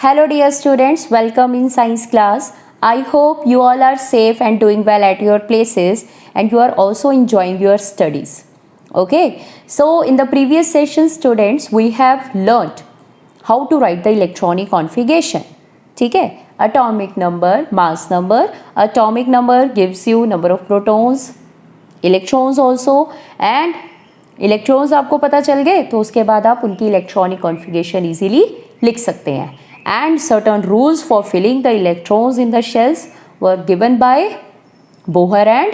Hello dear students, welcome in science class. I hope you all are safe and doing well at your places and you are also enjoying your studies. Okay, so in the previous session students we have learnt how to write the electronic configuration. ठीक है, atomic number, mass number. Atomic number gives you number of protons, electrons also, and electrons आपको पता चल गए तो उसके बाद आप उनकी इलेक्ट्रॉनिक कॉन्फ़िगरेशन इजीली लिख सकते हैं. And certain rules for filling the electrons in the shells were given by Bohr and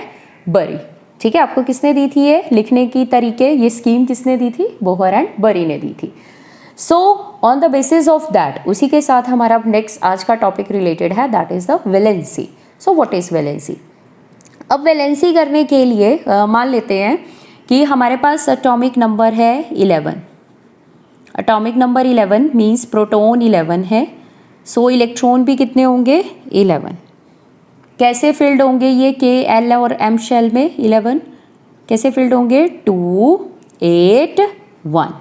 Bury. ठीक है, आपको किसने दी थी ये लिखने की तरीके, ये स्कीम किसने दी थी? बोहर एंड बरी ने दी थी. So on the basis of that, उसी के साथ हमारा नेक्स्ट आज का टॉपिक रिलेटेड है, that is the valency. So what is valency? अब वैलेंसी करने के लिए मान लेते हैं कि हमारे पास एटॉमिक नंबर है 11. एटॉमिक नंबर 11 मीन्स प्रोटॉन 11 है. सो इलेक्ट्रॉन भी कितने होंगे? 11. कैसे फिल्ड होंगे ये के एल और एम शेल में? 11 कैसे फिल्ड होंगे? 2 8 1.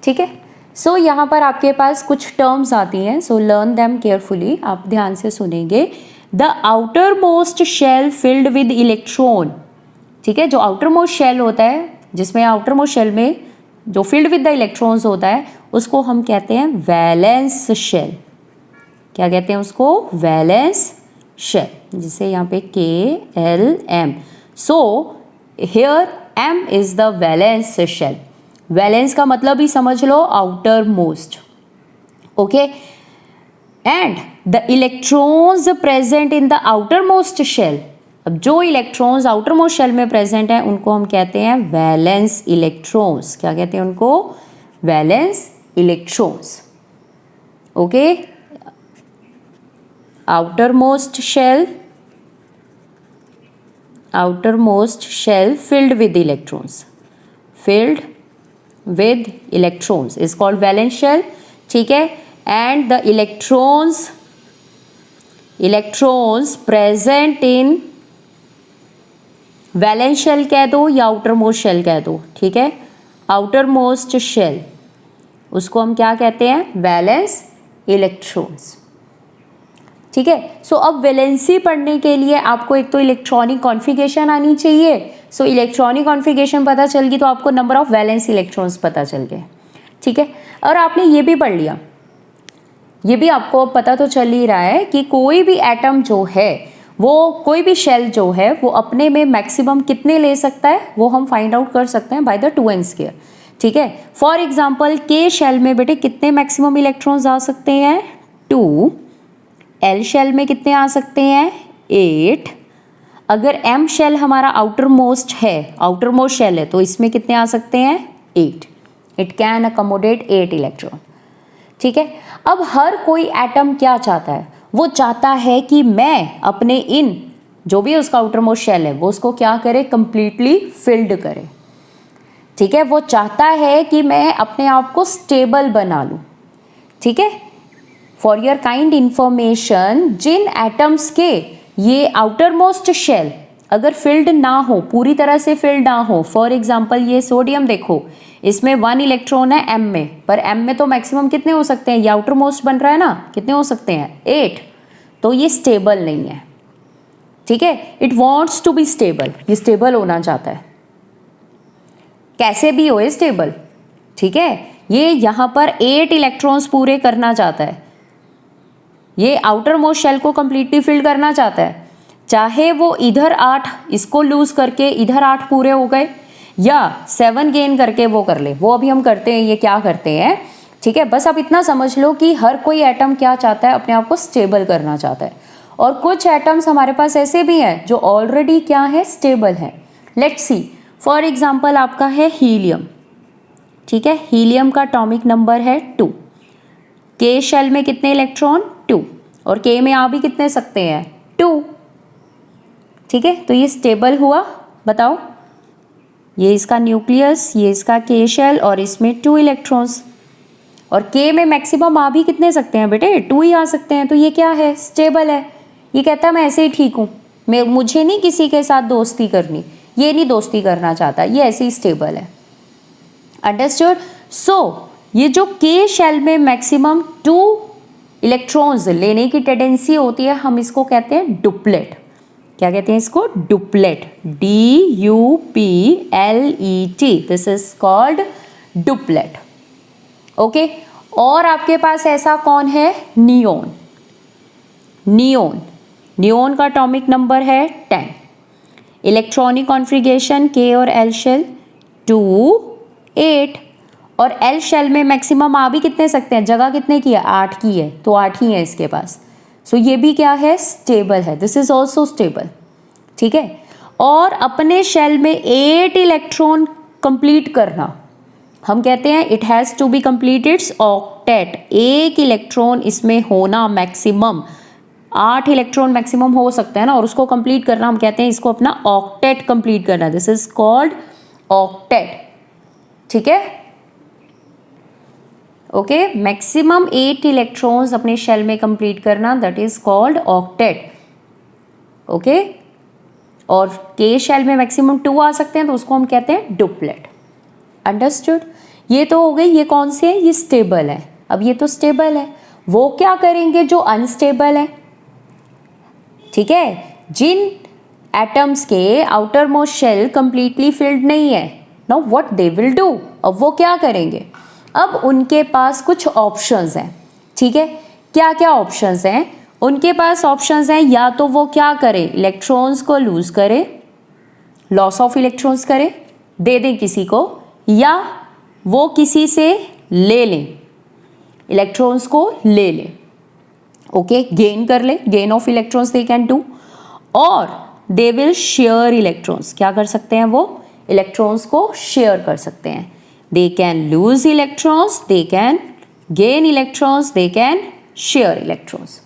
ठीक है, सो यहाँ पर आपके पास कुछ टर्म्स आती हैं, सो लर्न देम केयरफुली, आप ध्यान से सुनेंगे. The outer most shell filled with electron. ठीक है, जो आउटर मोस्ट शेल होता है, जिसमें आउटर मोस्ट शेल में जो फिल्ड विद द इलेक्ट्रॉन्स होता है, उसको हम कहते हैं वैलेंस शेल. क्या कहते हैं उसको? वैलेंस शेल, जिसे यहाँ पे K L M. So here M is the valence shell. Valence का मतलब ही समझ लो outer most. Okay, and the electrons present in the outer most shell. अब जो इलेक्ट्रॉन्स आउटर मोस्ट शेल में प्रेजेंट हैं उनको हम कहते हैं वैलेंस इलेक्ट्रॉन्स. क्या कहते हैं उनको? Valence electrons. Okay, outer most shell filled with electrons, filled with electrons is called valence shell. ठीक है, and the electrons present in valence shell कह दो या आउटर मोस्ट शेल कह दो. ठीक है, आउटर मोस्ट शेल उसको हम क्या कहते हैं? Valence electrons. ठीक है, सो अब वैलेंसी पढ़ने के लिए आपको एक तो इलेक्ट्रॉनिक कॉन्फ़िगरेशन आनी चाहिए. सो इलेक्ट्रॉनिक कॉन्फ़िगरेशन पता चल गई तो आपको नंबर ऑफ वैलेंस इलेक्ट्रॉन्स पता चल गए. ठीक है, और आपने ये भी पढ़ लिया, ये भी आपको पता तो चल ही रहा है कि कोई भी एटम जो है, वो कोई भी शेल जो है वो अपने में मैक्सिमम कितने ले सकता है वो हम फाइंड आउट कर सकते हैं बाय द 2n स्क्वायर. ठीक है, फॉर एग्जांपल के शेल में बेटे कितने मैक्सिमम इलेक्ट्रॉन्स आ सकते हैं? 2. एल शेल में कितने आ सकते हैं? 8. अगर एम शेल हमारा आउटर मोस्ट शेल है तो इसमें कितने आ सकते हैं? 8. It can accommodate 8 electron. ठीक है, अब हर कोई एटम क्या चाहता है? वो चाहता है कि मैं अपने इन जो भी उसका आउटर मोस्ट शेल है वो उसको क्या करे? कंप्लीटली फिल्ड करे. ठीक है, वो चाहता है कि मैं अपने आप को स्टेबल बना लूँ. ठीक है, फॉर योर काइंड इंफॉर्मेशन, जिन एटम्स के ये आउटर मोस्ट शेल अगर फिल्ड ना हो, पूरी तरह से फिल्ड ना हो, फॉर एग्जाम्पल ये सोडियम देखो, इसमें 1 इलेक्ट्रॉन है एम में, पर एम में तो मैक्सिमम कितने हो सकते हैं? ये आउटर मोस्ट बन रहा है ना, कितने हो सकते हैं? 8. तो ये स्टेबल नहीं है. ठीक है, it wants to be stable, ये स्टेबल होना चाहता है, कैसे भी हो स्टेबल. ठीक है, ये यहाँ पर 8 इलेक्ट्रॉन्स पूरे करना चाहता है, ये आउटर मोस्ट शेल को कंप्लीटली फिल करना चाहता है. चाहे वो इधर 8 इसको लूज करके इधर 8 पूरे हो गए, या 7 गेन करके वो कर ले, वो अभी हम करते हैं, ये क्या करते हैं. ठीक है, बस आप इतना समझ लो कि हर कोई एटम क्या चाहता है? अपने आप को स्टेबल करना चाहता है. और कुछ एटम्स हमारे पास ऐसे भी हैं जो ऑलरेडी क्या है? स्टेबल है. लेट्स सी, फॉर एग्जाम्पल आपका है हीलियम. ठीक है, हीलियम का एटॉमिक नंबर है 2. के शेल में कितने इलेक्ट्रॉन? 2. और के में आ भी कितने सकते हैं? 2. ठीक है, तो ये स्टेबल हुआ. बताओ, ये इसका न्यूक्लियस, ये इसका के शेल और इसमें 2 इलेक्ट्रॉन्स. और के में मैक्सिमम आ भी कितने सकते हैं बेटे? 2 ही आ सकते हैं. तो ये क्या है? स्टेबल है. ये कहता है मैं ऐसे ही ठीक हूँ, मुझे नहीं किसी के साथ दोस्ती करनी, ये नहीं दोस्ती करना चाहता, ये ऐसे ही स्टेबल है. अंडरस्टूड? सो ये जो के शेल में मैक्सिमम 2 इलेक्ट्रॉन्स लेने की टेंडेंसी होती है, हम इसको कहते हैं डुप्लेट। क्या कहते हैं इसको? Duplet, DUPLET, this is called duplet. Okay, और आपके पास ऐसा कौन है? नियोन। नियोन का एटॉमिक नंबर है 10। इलेक्ट्रॉनिक कॉन्फ़िगरेशन K और L शेल 2 8, और L शेल में मैक्सिमम आ भी कितने सकते हैं? जगह कितने की है? 8 की है, तो 8 ही है इसके पास। सो ये भी क्या है? स्टेबल है, दिस इज ऑल्सो स्टेबल। ठीक है, और अपने शेल में 8 इलेक्ट्रॉन कंप्लीट करना, हम कहते हैं it has to be complete its octet. एक इलेक्ट्रॉन इसमें होना मैक्सिमम, 8 इलेक्ट्रॉन मैक्सिमम हो सकता है ना, और उसको कंप्लीट करना हम कहते हैं इसको अपना ऑक्टेट कंप्लीट करना, दिस इज कॉल्ड ऑक्टेट। ठीक है, ओके, मैक्सिमम 8 इलेक्ट्रॉन्स अपने शेल में कंप्लीट करना, that is called octet. Okay, और के शेल में मैक्सिमम 2 आ सकते हैं, तो उसको हम कहते हैं डुप्लेट। अंडरस्टूड? ये तो हो गई, ये कौन से है? ये स्टेबल है। अब ये तो स्टेबल है, वो क्या करेंगे जो अनस्टेबल है? ठीक है, जिन एटम्स के outer most shell completely filled नहीं है, now what they will do, अब वो क्या करेंगे? अब उनके पास कुछ ऑप्शंस हैं। ठीक है, क्या क्या ऑप्शंस हैं उनके पास? ऑप्शंस हैं, या तो वो क्या करें? इलेक्ट्रॉन्स को लूज करें, लॉस ऑफ इलेक्ट्रॉन्स करें, दे दें किसी को, या वो किसी से ले लें, इलेक्ट्रॉन्स को ले लें। ओके, गेन कर ले, gain of electrons they can do, और दे विल शेयर इलेक्ट्रॉन्स। क्या कर सकते हैं वो? इलेक्ट्रॉन्स को शेयर कर सकते हैं। They can lose electrons, they can gain electrons, they can share electrons.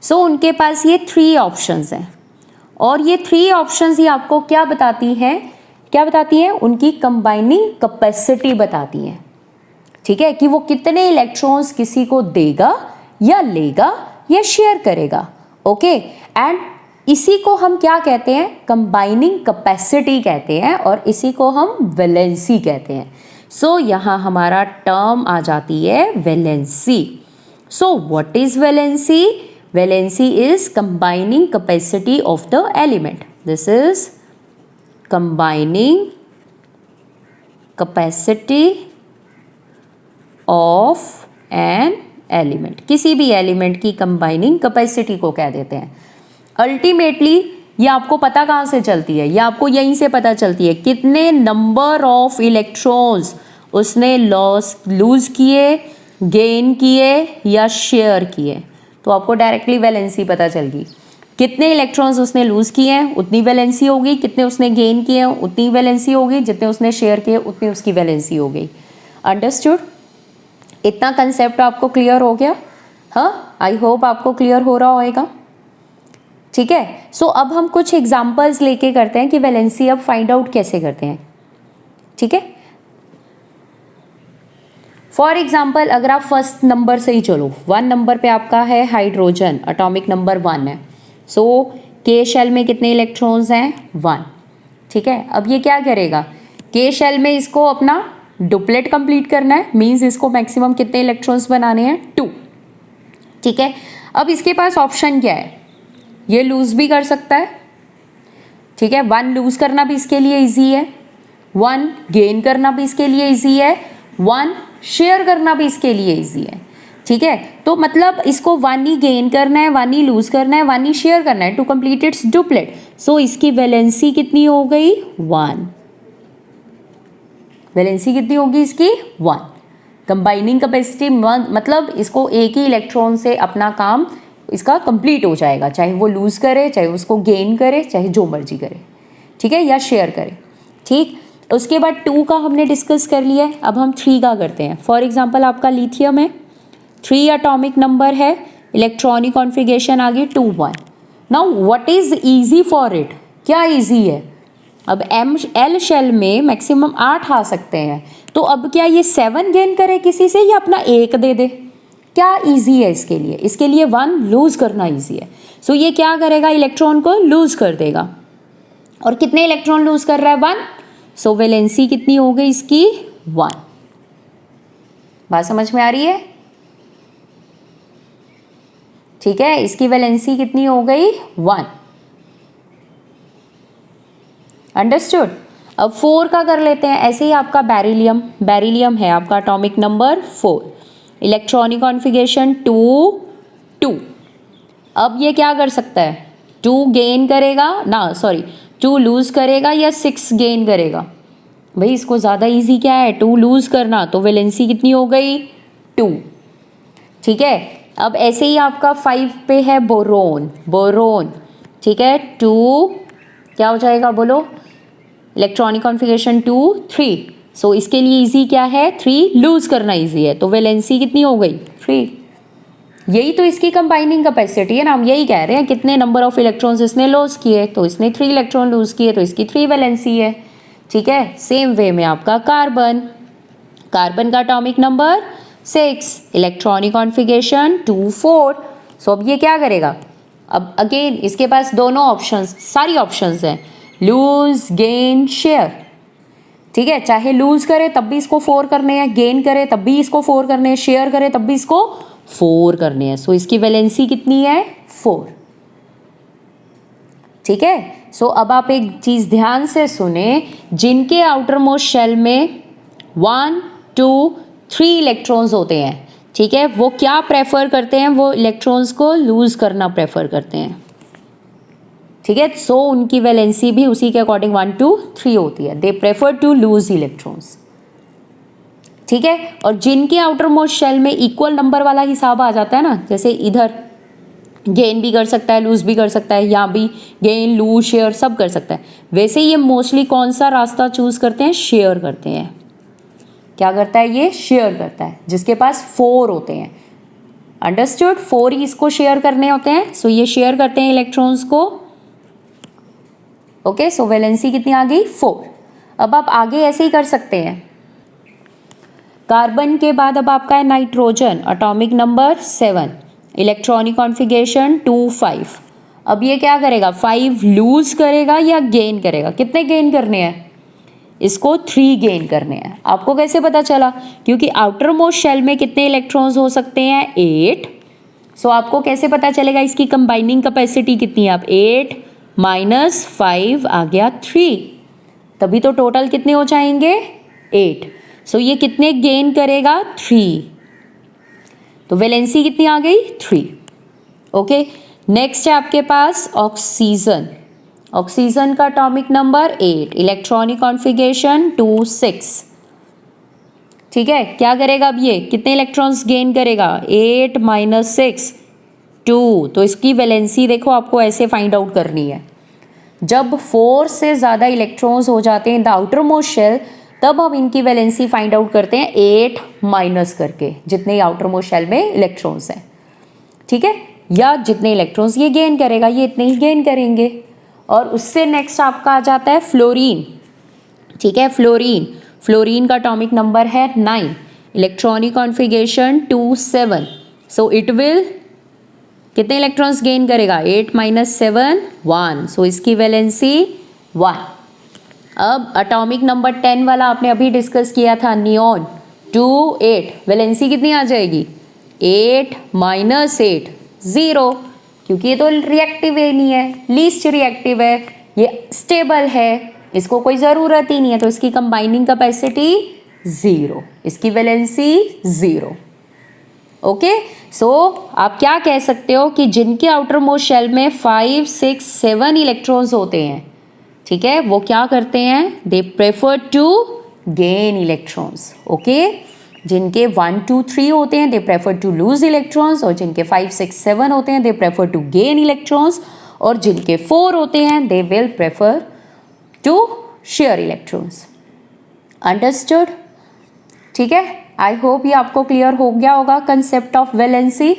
So उनके पास ये 3 ऑप्शंस हैं, और ये 3 ऑप्शंस ही आपको क्या बताती हैं? क्या बताती हैं? उनकी कंबाइनिंग कैपेसिटी बताती हैं। ठीक है, कि वो कितने इलेक्ट्रॉन्स किसी को देगा या लेगा या शेयर करेगा। ओके, एंड इसी को हम क्या कहते हैं? कंबाइनिंग कैपेसिटी कहते हैं, और इसी को हम वैलेंसी कहते हैं। सो यहाँ हमारा टर्म आ जाती है valency. So what is valency? Valency is combining capacity of the element, this is combining capacity of an element. किसी भी एलिमेंट की कंबाइनिंग कैपेसिटी को कह देते हैं। अल्टीमेटली ये आपको पता कहाँ से चलती है? ये आपको यहीं से पता चलती है, कितने नंबर ऑफ इलेक्ट्रॉन्स उसने लूज किए, गेन किए या शेयर किए, तो आपको डायरेक्टली वैलेंसी पता चल गई। कितने इलेक्ट्रॉन्स उसने लूज किए हैं उतनी वैलेंसी होगी, कितने उसने गेन किए हैं उतनी वैलेंसी होगी, जितने उसने शेयर किए उतनी उसकी वैलेंसी हो गई। अंडरस्टूड? इतना कंसेप्ट आपको क्लियर हो गया? हाँ, आई होप आपको क्लियर हो रहा होगा। ठीक है, सो अब हम कुछ एग्जांपल्स लेके करते हैं कि वैलेंसी अब फाइंड आउट कैसे करते हैं। ठीक है, फॉर एग्जाम्पल अगर आप फर्स्ट नंबर से ही चलो, 1 नंबर पे आपका है हाइड्रोजन, एटॉमिक नंबर 1 है। सो के शेल में कितने इलेक्ट्रॉन्स हैं? 1। ठीक है, अब ये क्या करेगा? के शेल में इसको अपना डुप्लेट कंप्लीट करना है, मींस इसको मैक्सिमम कितने इलेक्ट्रॉन्स बनाने हैं? 2। ठीक है, अब इसके पास ऑप्शन क्या है? ये लूज भी कर सकता है। ठीक है, 1 लूज करना भी इसके लिए इजी है, 1 गेन करना भी इसके लिए इजी है, 1 शेयर करना भी इसके लिए इजी है। ठीक है, तो मतलब इसको 1 ही गेन करना है, 1 ही लूज करना है, 1 ही शेयर करना है टू कंप्लीट इट्स डुप्लेट। सो इसकी वैलेंसी कितनी हो गई? 1। वैलेंसी कितनी होगी इसकी? 1। कंबाइनिंग कैपेसिटी मतलब इसको एक ही इलेक्ट्रॉन से अपना काम इसका कंप्लीट हो जाएगा, चाहे वो लूज करे, चाहे उसको गेन करे, चाहे जो मर्जी करे। ठीक है, या शेयर करे। ठीक, उसके बाद 2 का हमने डिस्कस कर लिया है, अब हम 3 का करते हैं। फॉर एग्जांपल आपका लिथियम है, 3 एटॉमिक नंबर है, इलेक्ट्रॉनिक कॉन्फ़िगरेशन आ गई 2 1। Now what is easy for it? क्या इजी है? अब एल शेल में मैक्सिमम 8 आ सकते हैं, तो अब क्या ये 7 गेन करे किसी से या अपना 1 दे दे? क्या इजी है इसके लिए? इसके लिए 1 लूज करना इजी है। सो ये क्या करेगा? इलेक्ट्रॉन को लूज कर देगा। और कितने इलेक्ट्रॉन लूज कर रहा है? 1। सो वैलेंसी कितनी हो गई इसकी? 1। बात समझ में आ रही है? ठीक है, इसकी वैलेंसी कितनी हो गई 1। अंडरस्टूड। अब 4 का कर लेते हैं। ऐसे ही आपका बेरिलियम, बेरिलियम है आपका एटॉमिक नंबर 4, इलेक्ट्रॉनिक कॉन्फ़िगरेशन 2 2। अब ये क्या कर सकता है, 2 गेन करेगा ना, सॉरी 2 लूज़ करेगा या 6 गेन करेगा। भाई इसको ज़्यादा इजी क्या है, 2 लूज़ करना, तो वैलेंसी कितनी हो गई 2। ठीक है, अब ऐसे ही आपका 5 पे है बोरोन, बोरोन। ठीक है, 2 क्या हो जाएगा बोलो, इलेक्ट्रॉनिक कॉन्फ़िगरेशन 2 3। सो इसके लिए इजी क्या है, 3 लूज़ करना इजी है, तो वैलेंसी कितनी हो गई 3। यही तो इसकी कंबाइनिंग कैपेसिटी है ना, हम यही कह रहे हैं कितने नंबर ऑफ इलेक्ट्रॉन्स इसने लॉस किए, तो इसने 3 इलेक्ट्रॉन लूज़ किए, तो इसकी 3 वैलेंसी है। ठीक है, सेम वे में आपका कार्बन, कार्बन का एटॉमिक नंबर 6, इलेक्ट्रॉनिक कॉन्फ़िगरेशन 2 4। सो अब ये क्या करेगा, अब अगेन इसके पास दोनों ऑप्शंस, सारी ऑप्शंस हैं, लूज गेन शेयर। ठीक है, चाहे लूज करे तब भी इसको 4 करने हैं, गेन करे तब भी इसको 4 करने हैं, शेयर करे तब भी इसको 4 करने हैं। सो इसकी वैलेंसी कितनी है 4। ठीक है, सो अब आप एक चीज ध्यान से सुने, जिनके आउटर मोस्ट शेल में 1 2 3 इलेक्ट्रॉन्स होते हैं, ठीक है, वो क्या प्रेफर करते हैं, वो इलेक्ट्रॉन्स को लूज करना प्रेफर करते हैं। ठीक है, सो उनकी वैलेंसी भी उसी के अकॉर्डिंग 1 2 3 होती है, they prefer to lose electrons. ठीक है, और जिनके आउटर मोस्ट शेल में इक्वल नंबर वाला हिसाब आ जाता है ना, जैसे इधर गेन भी कर सकता है, लूज भी कर सकता है, यहाँ भी गेन लूज शेयर सब कर सकता है, वैसे ये मोस्टली कौन सा रास्ता चूज करते हैं, शेयर करते हैं। क्या करता है ये, शेयर करता है, जिसके पास 4 होते हैं। अंडरस्टूड, 4 ही इसको शेयर करने होते हैं, सो ये शेयर करते हैं इलेक्ट्रॉन्स को। ओके, सो वैलेंसी कितनी आ गई 4। अब आप आगे ऐसे ही कर सकते हैं, कार्बन के बाद अब आपका है nitrogen, atomic number 7, electronic configuration 2 5। अब ये क्या करेगा, 5 लूज करेगा या गेन करेगा, कितने गेन करने हैं, इसको 3 गेन करने हैं। आपको कैसे पता चला, क्योंकि आउटर मोस्ट शेल में कितने इलेक्ट्रॉन्स हो सकते हैं 8। सो आपको कैसे पता चलेगा इसकी कंबाइनिंग कैपेसिटी कितनी है, आप 8 माइनस 5 आ गया 3, तभी तो टोटल कितने हो जाएंगे 8। सो ये कितने गेन करेगा 3, तो वैलेंसी कितनी आ गई 3। ओके, नेक्स्ट है आपके पास ऑक्सीजन, ऑक्सीजन का एटॉमिक नंबर 8, इलेक्ट्रॉनिक कॉन्फ़िगरेशन 2 6। ठीक है, क्या करेगा अब ये कितने इलेक्ट्रॉन्स गेन करेगा, 8 माइनस 6 2। तो इसकी वैलेंसी देखो आपको ऐसे फाइंड आउट करनी है, जब 4 से ज़्यादा इलेक्ट्रॉन्स हो जाते हैं in the outer most shell, तब हम इनकी वैलेंसी फाइंड आउट करते हैं 8 माइनस करके, जितने आउटर मोस्ट शेल में इलेक्ट्रॉन्स हैं। ठीक है, या जितने इलेक्ट्रॉन्स ये गेन करेगा ये इतने ही गेन करेंगे। और उससे नेक्स्ट आपका आ जाता है फ्लोरीन। ठीक है, फ्लोरीन, फ्लोरीन का एटॉमिक नंबर है 9, electronic configuration 2 7। So it will कितने इलेक्ट्रॉन्स गेन करेगा, 8 माइनस 7 1। सो इसकी वैलेंसी 1। अब एटॉमिक नंबर 10 वाला आपने अभी डिस्कस किया था, नियॉन 2 8, वैलेंसी कितनी आ जाएगी 8 माइनस 8 0, क्योंकि ये तो रिएक्टिव ही नहीं है, लीस्ट रिएक्टिव है, ये स्टेबल है, इसको कोई ज़रूरत ही नहीं है, तो इसकी कंबाइनिंग कैपेसिटी 0, इसकी वैलेंसी 0। ओके, सो आप क्या कह सकते हो कि जिनके आउटर मोस्ट शेल में 5 6 7 इलेक्ट्रॉन्स होते हैं, ठीक है, वो क्या करते हैं, they prefer to gain electrons. Okay, जिनके 1 2 3 होते हैं they prefer to lose electrons, और जिनके 5 6 7 होते हैं they prefer to gain electrons, और जिनके 4 होते हैं they will prefer to share electrons. Understood? ठीक है, आई होप ये आपको क्लियर हो गया होगा concept of valency.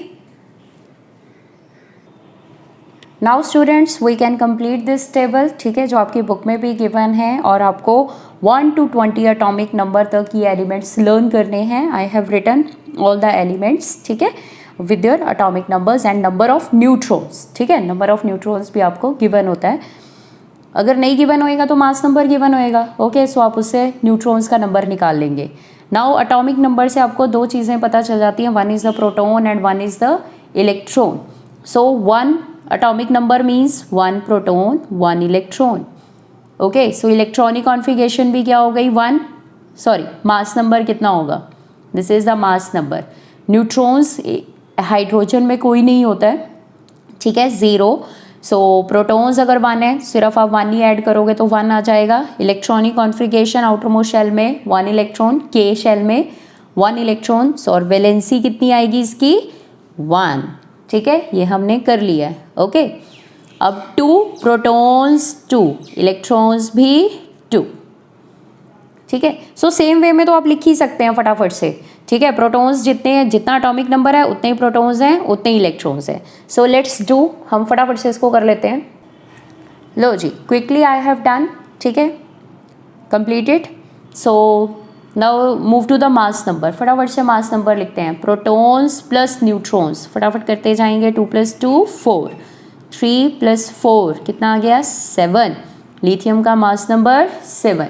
Now students we can complete this table, ठीक है, जो आपकी बुक में भी गिवन है, और आपको 1 to 20 एटॉमिक नंबर तक की एलिमेंट्स लर्न करने हैं। I have written all the elements, ठीक है, with your atomic numbers and number of neutrons. ठीक है, नंबर ऑफ न्यूट्रॉन्स भी आपको गिवन होता है, अगर नहीं गिवन होएगा तो मास नंबर गिवन होएगा। ओके, सो आप उससे न्यूट्रॉन्स का नंबर निकाल लेंगे। नाउ एटॉमिक नंबर से आपको दो चीज़ें पता चल जाती हैं, one is the proton and one is the electron. So 1 atomic number means 1 proton 1 electron. Okay, so electronic configuration भी क्या हो गई 1, सॉरी मास नंबर कितना होगा, this is the mass number. Neutrons hydrogen में कोई नहीं होता है, ठीक है, 0. सो प्रोटॉन्स अगर 1 है, सिर्फ आप 1 ही ऐड करोगे तो 1 आ जाएगा. Electronic configuration outer most shell में 1 इलेक्ट्रॉन, के शेल में 1 इलेक्ट्रॉन. और वैलेंसी कितनी आएगी इसकी 1, ठीक है, ये हमने कर लिया है. ओके, अब 2 प्रोटॉन्स 2 इलेक्ट्रॉन्स भी 2, ठीक है. सो सेम वे में तो आप लिख ही सकते हैं फटाफट से, ठीक है. प्रोटॉन्स जितने हैं, जितना एटॉमिक नंबर है उतने ही प्रोटॉन्स हैं, उतने ही इलेक्ट्रॉन्स हैं. सो लेट्स डू, हम फटाफट से इसको कर लेते हैं. लो जी, क्विकली आई हैव डन, ठीक है, completed. So now move to the mass number. फटाफट से मास नंबर लिखते हैं. प्रोटॉन्स प्लस न्यूट्रॉन्स, फटाफट करते जाएंगे. 2 + 2 4, 3 + 4 कितना आ गया 7. लिथियम का मास नंबर 7,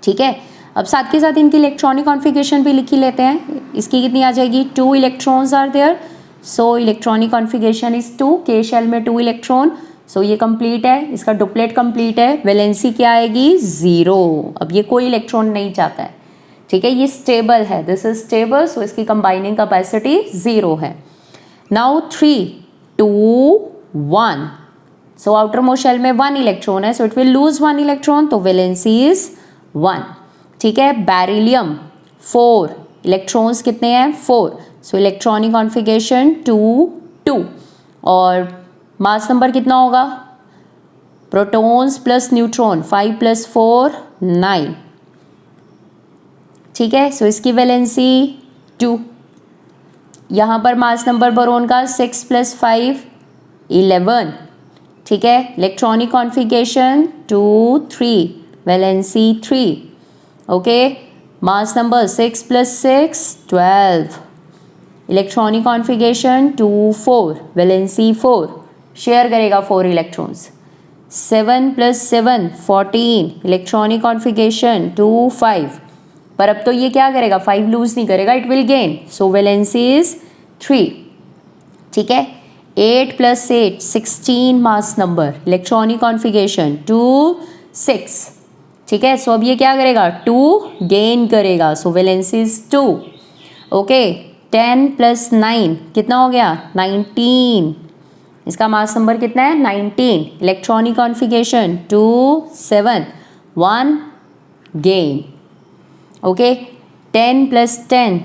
ठीक है. अब साथ के साथ इनकी इलेक्ट्रॉनिक कॉन्फ़िगरेशन भी लिख ही लेते हैं. इसकी कितनी आ जाएगी 2 electrons are there. So electronic configuration is 2, K shell में 2 इलेक्ट्रॉन. सो ये कंप्लीट है, इसका डुप्लेट कंप्लीट है. वैलेंसी क्या आएगी 0. अब ये कोई इलेक्ट्रॉन नहीं चाहता है, ठीक है, ये स्टेबल है, दिस इज स्टेबल. सो इसकी कंबाइनिंग कैपेसिटी 0 है. Now 3 2 1. So outer most shell में 1 इलेक्ट्रॉन है, so it will lose 1 electron, तो वैलेंसी इज 1, ठीक है. बेरिलियम 4 इलेक्ट्रॉन्स कितने हैं 4. So electronic configuration 2 2. और मास नंबर कितना होगा प्रोटॉन्स प्लस न्यूट्रॉन 5 + 4 9, ठीक है. सो इसकी वैलेंसी 2. यहाँ पर मास नंबर बोरोन का 6 + 5 11, ठीक है. Electronic configuration 2 3, valency 3. Okay, mass number 6 + 6 12. Electronic configuration 2 4, valency 4. Share करेगा 4 इलेक्ट्रॉन्स. 7 + 7 14. Electronic configuration 2 5. पर अब तो ये क्या करेगा 5 लूज नहीं करेगा, it will gain. So valency is 3, ठीक है. 8 + 8 16 मास नंबर. इलेक्ट्रॉनिक कॉन्फ़िगरेशन 2 6, ठीक है. सो अब ये क्या करेगा 2 गेन करेगा. सो वैलेंसी इज 2. ओके, 10 + 9 कितना हो गया 19. इसका मास नंबर कितना है 19. Electronic configuration 2 7 1 gain. Okay, 10 + 10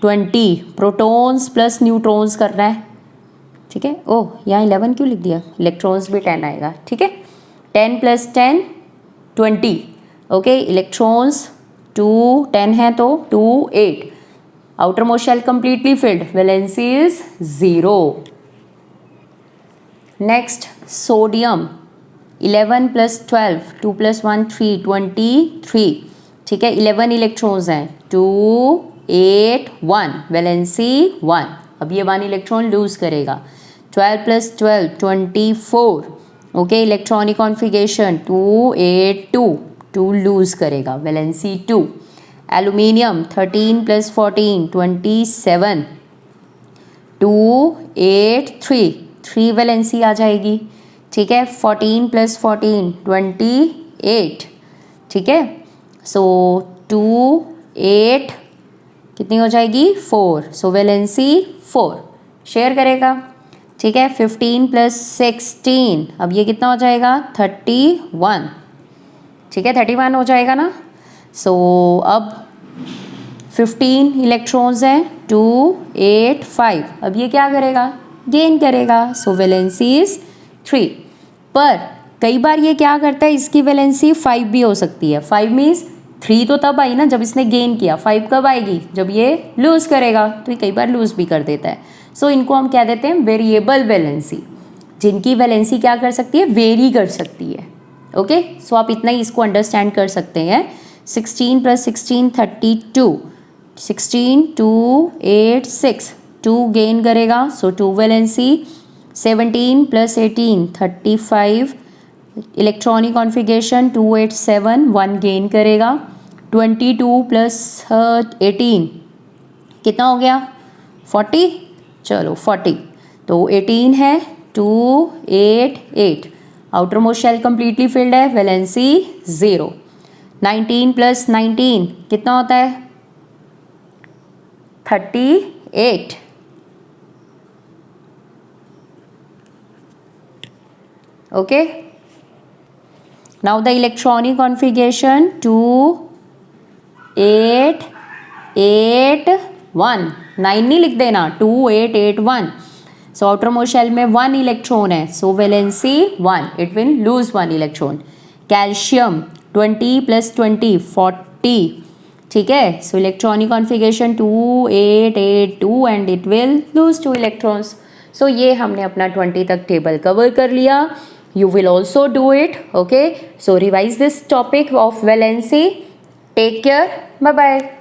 20. Protons plus neutrons करना है, ठीक है. ओह, यहाँ 11 क्यों लिख दिया, इलेक्ट्रॉन्स भी 10 आएगा, ठीक है. 10 + 10 20. ओके, इलेक्ट्रॉन्स 2 10 है तो 2 8. Outer most shell completely filled, valency is 0. Next sodium 11 + 12 2 + 1 3 23, ठीक है. 11 इलेक्ट्रॉन्स हैं 2 8 1, वैलेंसी 1. अब ये 1 इलेक्ट्रॉन लूज करेगा. 12 + 12 24. ओके, इलेक्ट्रॉनिक कॉन्फ़िगरेशन 2 8 2 2 लूज करेगा, वैलेंसी 2. एल्यूमिनियम 13 + 14 27. 2 8 3 3 वैलेंसी आ जाएगी, ठीक है. 14 + 14 28, ठीक है. सो 2 8 कितनी हो जाएगी 4. सो वैलेंसी 4. शेयर करेगा, ठीक है. 15 + 16, अब ये कितना हो जाएगा 31, ठीक है. 31 हो जाएगा ना. सो अब 15 इलेक्ट्रॉन्स हैं 2 8 5. अब ये क्या करेगा गेन करेगा. सो वैलेंसी इज 3. पर कई बार ये क्या करता है, इसकी वैलेंसी 5 भी हो सकती है. 5 मीन्स 3 तो तब आई ना जब इसने गेन किया, 5 कब आएगी जब ये लूज़ करेगा. तो ये कई बार लूज़ भी कर देता है. सो इनको हम क्या देते हैं वेरिएबल वैलेंसी, जिनकी वैलेंसी क्या कर सकती है वेरी कर सकती है. ओके, सो आप इतना ही इसको अंडरस्टैंड कर सकते हैं. 16 + 16 32. 16 2 8 6 2 गेन करेगा, सो 2 वैलेंसी. 17 + 18 35. इलेक्ट्रॉनिक कॉन्फ़िगरेशन 2 8 7 1 गेन करेगा. 22 + 18 कितना हो गया 40. चलो 40. तो 18 है, 2 8 8, outer most shell completely filled है, वैलेंसी 0। 19 + 19 कितना होता है? 38। Okay, now the electronic configuration 2 8 8 1, 9 नहीं लिख देना, 2 8 8 1। सो आउटर मोस्ट शेल में 1 इलेक्ट्रॉन है, so valency 1, it will lose 1 electron. Calcium 20 + 20 40, ठीक है। So electronic configuration 2 8 8 2 and it will lose 2 electrons. So ये हमने अपना 20 तक टेबल कवर कर लिया। You will also do it, okay? So revise this topic of valency. Take care. Bye bye.